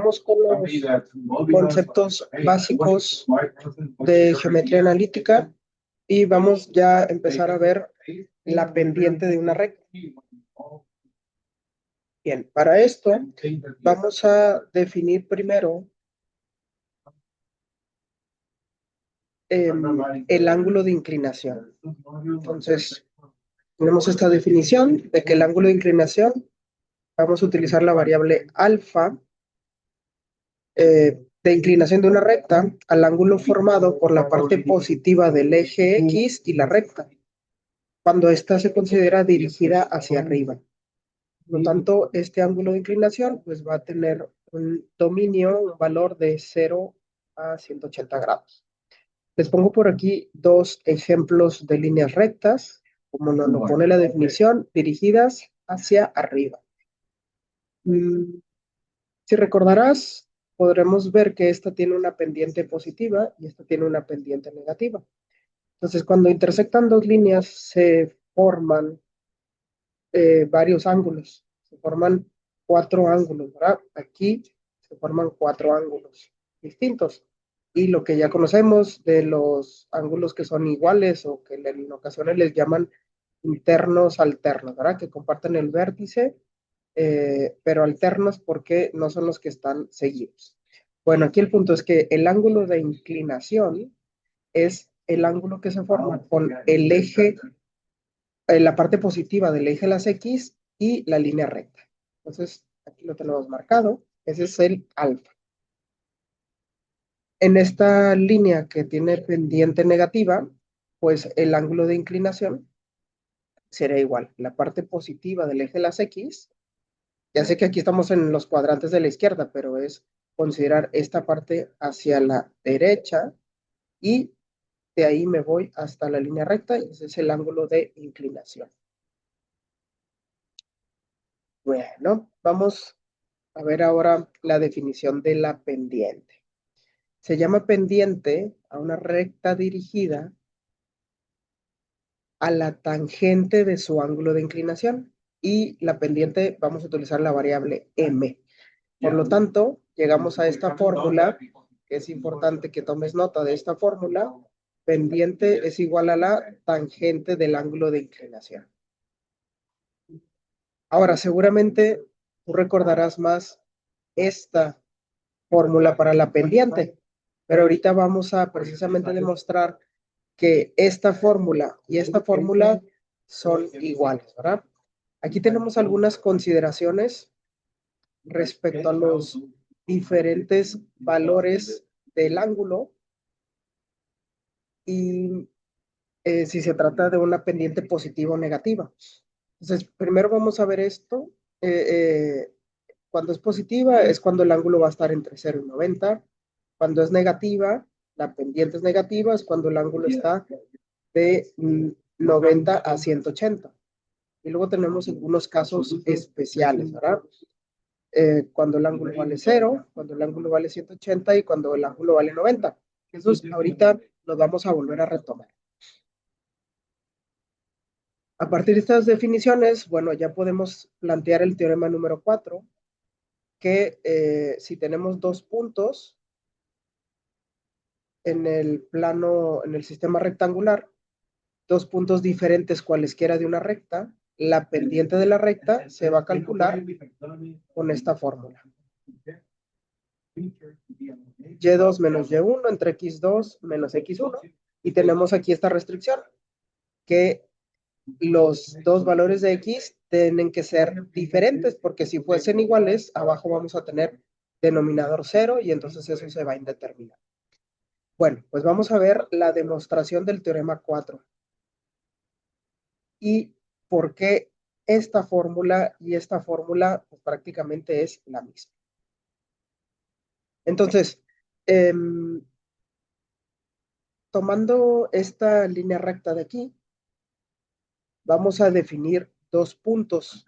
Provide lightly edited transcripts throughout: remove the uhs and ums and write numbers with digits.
Vamos con los conceptos básicos de geometría analítica y vamos ya a empezar a ver la pendiente de una recta. Bien, para esto vamos a definir primero el ángulo de inclinación. Entonces, tenemos esta definición de que el ángulo de inclinación, vamos a utilizar la variable alfa de inclinación de una recta al ángulo formado por la parte positiva del eje X y la recta, cuando ésta se considera dirigida hacia arriba. Por lo tanto, este ángulo de inclinación pues, va a tener un dominio, un valor de 0 a 180 grados. Les pongo por aquí dos ejemplos de líneas rectas, como nos lo pone la definición, dirigidas hacia arriba. Si recordarás, podremos ver que esta tiene una pendiente positiva y esta tiene una pendiente negativa. Entonces, cuando intersectan dos líneas, se forman varios ángulos. Se forman 4 ángulos, ¿verdad? Aquí se forman 4 ángulos distintos. Y lo que ya conocemos de los ángulos que son iguales o que en ocasiones les llaman internos alternos, ¿verdad? Que comparten el vértice, pero alternos porque no son los que están seguidos. Bueno, aquí el punto es que el ángulo de inclinación es el ángulo que se forma con el eje, la parte positiva del eje de las X y la línea recta. Entonces, aquí lo tenemos marcado. Ese es el alfa. En esta línea que tiene pendiente negativa, pues el ángulo de inclinación será igual. La parte positiva del eje de las X, ya sé que aquí estamos en los cuadrantes de la izquierda, pero es considerar esta parte hacia la derecha y de ahí me voy hasta la línea recta y ese es el ángulo de inclinación. Bueno, vamos a ver ahora la definición de la pendiente. Se llama pendiente a una recta dirigida a la tangente de su ángulo de inclinación y la pendiente vamos a utilizar la variable m. Por lo tanto, llegamos a esta fórmula, que es importante que tomes nota de esta fórmula. Pendiente es igual a la tangente del ángulo de inclinación. Ahora, seguramente tú recordarás más esta fórmula para la pendiente, pero ahorita vamos a precisamente demostrar que esta fórmula y esta fórmula son iguales, ¿verdad? Aquí tenemos algunas consideraciones respecto a los diferentes valores del ángulo y si se trata de una pendiente positiva o negativa. Entonces, primero vamos a ver esto. Cuando es positiva es cuando el ángulo va a estar entre 0 y 90. Cuando es negativa, la pendiente es negativa, es cuando el ángulo está de 90 a 180. Y luego tenemos algunos casos especiales, ¿verdad? Cuando el ángulo vale 0, cuando el ángulo vale 180 y cuando el ángulo vale 90. Esos ahorita los vamos a volver a retomar. A partir de estas definiciones, bueno, ya podemos plantear el teorema número 4, que si tenemos dos puntos en el plano, en el sistema rectangular, dos puntos diferentes cualesquiera de una recta, la pendiente de la recta se va a calcular con esta fórmula. Y2 menos Y1 entre X2 menos X1. Y tenemos aquí esta restricción, que los dos valores de X tienen que ser diferentes, porque si fuesen iguales, abajo vamos a tener denominador 0 y entonces eso se va a indeterminar. Bueno, pues vamos a ver la demostración del teorema 4. Y por qué esta fórmula y esta fórmula pues, prácticamente es la misma. Entonces, tomando esta línea recta de aquí, vamos a definir dos puntos.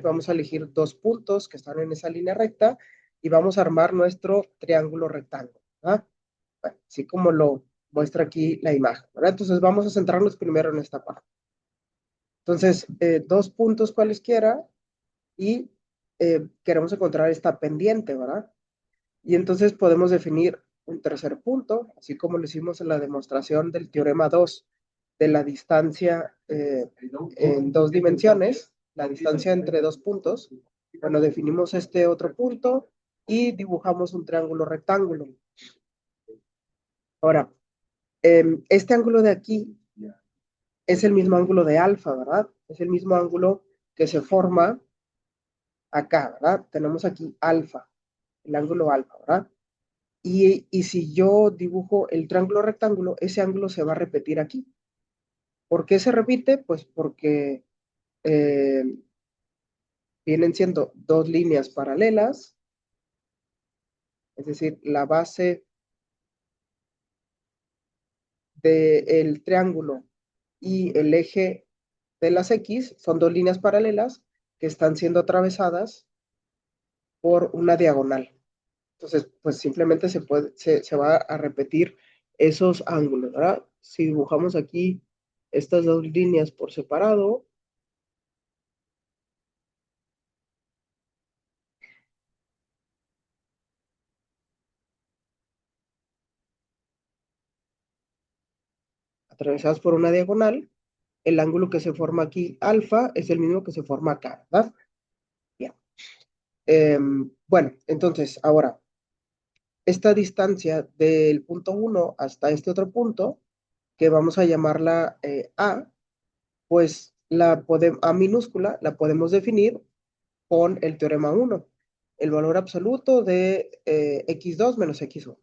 Vamos a elegir dos puntos que están en esa línea recta y vamos a armar nuestro triángulo rectángulo. Bueno, así como lo muestra aquí la imagen. ¿Verdad? Entonces vamos a centrarnos primero en esta parte. Entonces, dos puntos cualesquiera y queremos encontrar esta pendiente, ¿verdad? Y entonces podemos definir un tercer punto, así como lo hicimos en la demostración del teorema 2 de la distancia en dos dimensiones, la distancia entre dos puntos. Bueno, definimos este otro punto y dibujamos un triángulo rectángulo. Ahora, este ángulo de aquí es el mismo ángulo de alfa, ¿verdad? Es el mismo ángulo que se forma acá, ¿verdad? Tenemos aquí alfa, el ángulo alfa, ¿verdad? Y si yo dibujo el triángulo rectángulo, ese ángulo se va a repetir aquí. ¿Por qué se repite? Pues porque eh, vienen siendo dos líneas paralelas, es decir, la base del triángulo y el eje de las X son dos líneas paralelas que están siendo atravesadas por una diagonal. Entonces, pues simplemente se va a repetir esos ángulos, ¿verdad? Si dibujamos aquí estas dos líneas por separado, atravesadas por una diagonal, el ángulo que se forma aquí, alfa, es el mismo que se forma acá, ¿verdad? Bien. Bueno, entonces, ahora, esta distancia del punto 1 hasta este otro punto, que vamos a llamarla A, pues A minúscula la podemos definir con el teorema 1, el valor absoluto de x2 menos x1.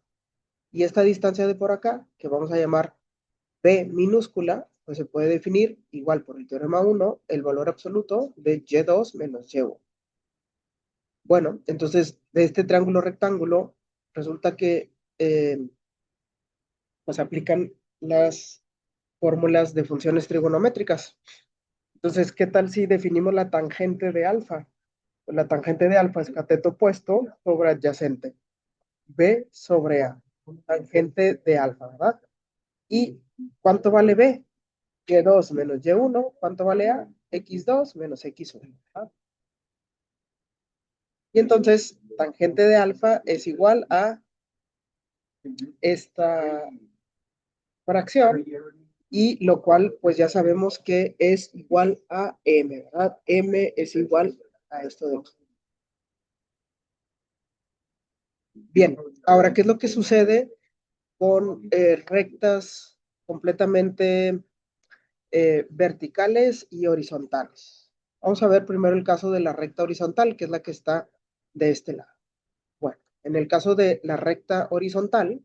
Y esta distancia de por acá, que vamos a llamar B minúscula, pues se puede definir igual por el teorema 1, el valor absoluto de y2 menos y1. Bueno, entonces de este triángulo rectángulo resulta que pues aplican las fórmulas de funciones trigonométricas. Entonces, ¿qué tal si definimos la tangente de alfa? Pues la tangente de alfa es cateto opuesto sobre adyacente. B sobre A. Tangente de alfa, ¿verdad? ¿Y cuánto vale B? Y2 menos Y1. ¿Cuánto vale A? X2 menos X1. ¿Verdad? Y entonces, tangente de alfa es igual a esta fracción, y lo cual pues ya sabemos que es igual a m, ¿verdad? M es igual a esto de aquí. Bien, ahora, ¿qué es lo que sucede con rectas completamente verticales y horizontales? Vamos a ver primero el caso de la recta horizontal, que es la que está de este lado. Bueno, en el caso de la recta horizontal,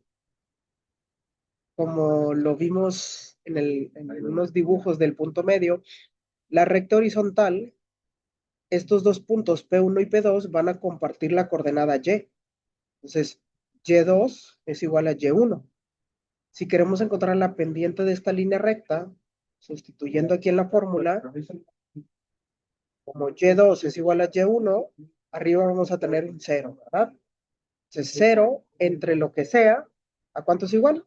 como lo vimos en unos dibujos del punto medio, la recta horizontal, estos dos puntos P1 y P2 van a compartir la coordenada Y. Entonces, Y2 es igual a Y1. Si queremos encontrar la pendiente de esta línea recta, sustituyendo aquí en la fórmula, como Y2 es igual a Y1, arriba vamos a tener un 0, ¿verdad? Entonces, 0 entre lo que sea, ¿a cuánto es igual?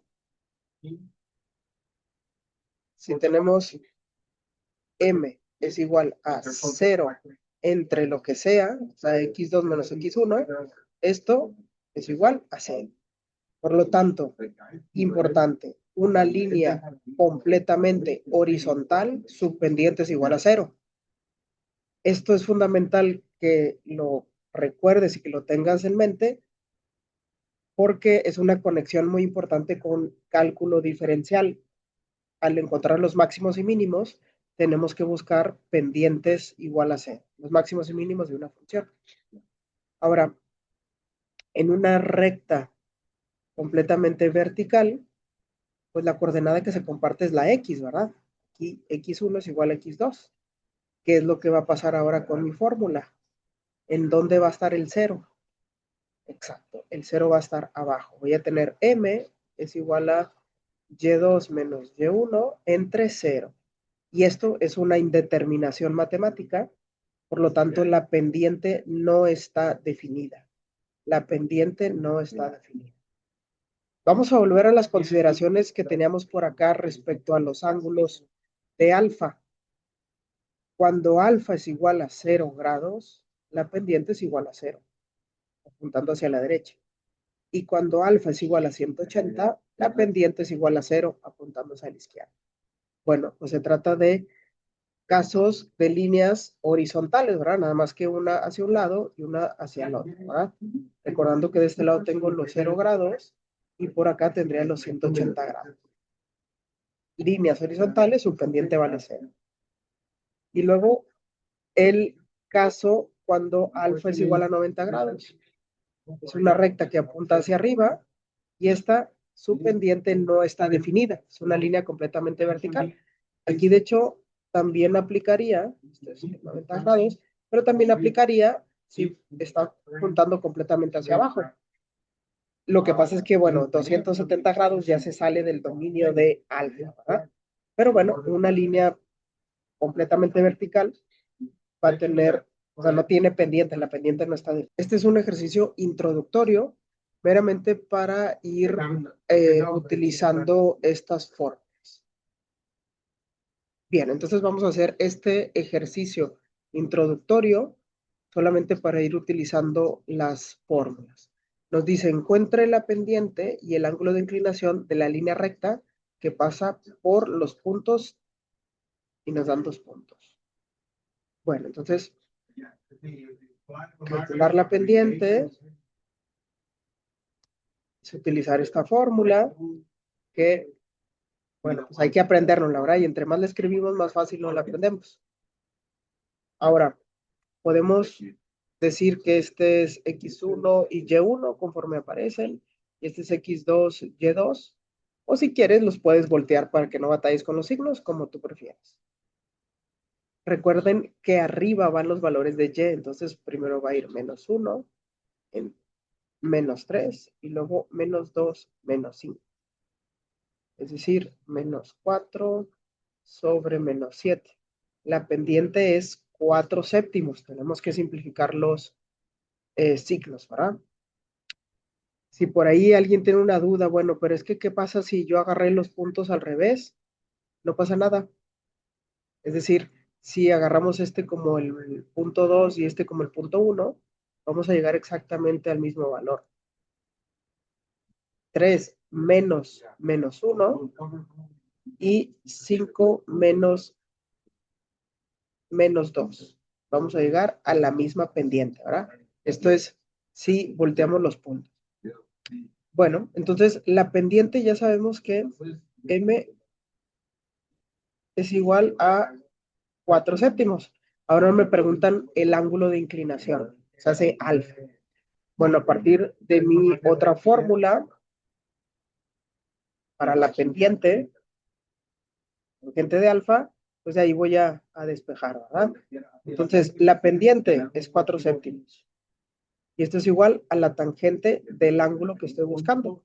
Si tenemos M es igual a 0 entre lo que sea, o sea, x2 menos x1, esto es igual a 0. Por lo tanto, importante, una línea completamente horizontal, su pendiente es igual a 0. Esto es fundamental que lo recuerdes y que lo tengas en mente, porque es una conexión muy importante con cálculo diferencial. Al encontrar los máximos y mínimos, tenemos que buscar pendientes igual a cero, los máximos y mínimos de una función. Ahora, en una recta completamente vertical, pues la coordenada que se comparte es la x, ¿verdad? Aquí x1 es igual a x2. ¿Qué es lo que va a pasar ahora con mi fórmula? ¿En dónde va a estar el 0? Exacto, el 0 va a estar abajo. Voy a tener m es igual a y2 menos y1 entre 0. Y esto es una indeterminación matemática, por lo tanto la pendiente no está definida. La pendiente no está definida. Vamos a volver a las consideraciones que teníamos por acá respecto a los ángulos de alfa. Cuando alfa es igual a 0 grados, la pendiente es igual a 0, apuntando hacia la derecha. Y cuando alfa es igual a 180, la pendiente es igual a 0, apuntándose a la izquierda. Bueno, pues se trata de casos de líneas horizontales, ¿verdad? Nada más que una hacia un lado y una hacia el otro, ¿verdad? Recordando que de este lado tengo los 0 grados y por acá tendría los 180 grados. Líneas horizontales, su pendiente vale 0. Y luego el caso cuando alfa es igual a 90 grados. Es una recta que apunta hacia arriba y esta, su pendiente no está definida. Es una línea completamente vertical. Aquí, de hecho, también aplicaría, esto es 90 grados, pero también aplicaría si está apuntando completamente hacia abajo. Lo que pasa es que, bueno, 270 grados ya se sale del dominio de alfa, ¿verdad? Pero bueno, una línea completamente vertical va a tener, o sea, no tiene pendiente, la pendiente no está. Este es un ejercicio introductorio meramente para ir utilizando estas formas. Bien, entonces vamos a hacer este ejercicio introductorio solamente para ir utilizando las fórmulas. Nos dice, encuentre la pendiente y el ángulo de inclinación de la línea recta que pasa por los puntos y nos dan 2 puntos. Bueno, entonces, calcular la pendiente es utilizar esta fórmula que, bueno, pues hay que aprendernos, la verdad, y entre más la escribimos, más fácil nos la aprendemos. Ahora, podemos decir que este es X1 y Y1 conforme aparecen, y este es X2, Y2, o si quieres los puedes voltear para que no batalles con los signos, como tú prefieras. Recuerden que arriba van los valores de Y, entonces primero va a ir -1, en -3, y luego -2, -5. Es decir, -4 sobre -7. La pendiente es 4 séptimos. Tenemos que simplificar los signos, ¿verdad? Si por ahí alguien tiene una duda, bueno, pero es que, ¿qué pasa si yo agarré los puntos al revés? No pasa nada. Es decir, si agarramos este como el punto 2 y este como el punto 1, vamos a llegar exactamente al mismo valor. 3 menos -1 y 5 menos -2. Vamos a llegar a la misma pendiente, ¿verdad? Esto es si volteamos los puntos. Bueno, entonces la pendiente ya sabemos que M es igual a 4 séptimos. Ahora me preguntan el ángulo de inclinación. Se hace alfa. Bueno, a partir de mi otra fórmula para la pendiente de alfa, pues de ahí voy a despejar, ¿verdad? Entonces, la pendiente es 4 séptimos. Y esto es igual a la tangente del ángulo que estoy buscando.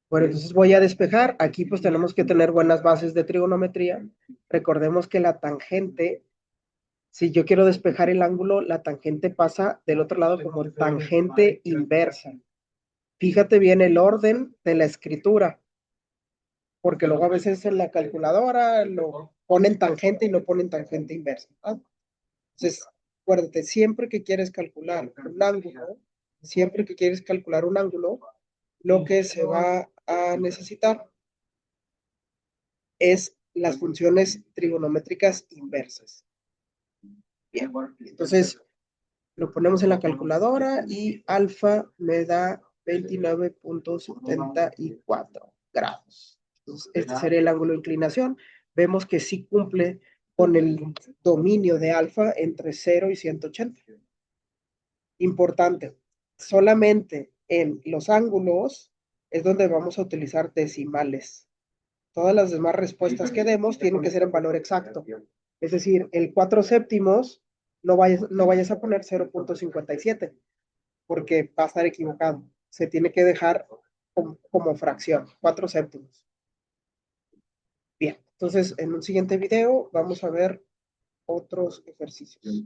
Bueno, entonces voy a despejar. Aquí pues tenemos que tener buenas bases de trigonometría. Recordemos que la tangente, si yo quiero despejar el ángulo, la tangente pasa del otro lado como tangente inversa. Fíjate bien el orden de la escritura, porque luego a veces en la calculadora lo ponen tangente y no ponen tangente inversa, ¿no? Entonces, acuérdate, siempre que quieres calcular un ángulo, lo que se va a necesitar es las funciones trigonométricas inversas. Bien, entonces lo ponemos en la calculadora y alfa me da 29.74 grados. Entonces, este sería el ángulo de inclinación. Vemos que sí cumple con el dominio de alfa entre 0 y 180. Importante, solamente en los ángulos es donde vamos a utilizar decimales. Todas las demás respuestas que demos tienen que ser en valor exacto. Es decir, el 4 séptimos no vayas a poner 0.57 porque va a estar equivocado. Se tiene que dejar como fracción, 4 séptimos. Bien, entonces en un siguiente video vamos a ver otros ejercicios.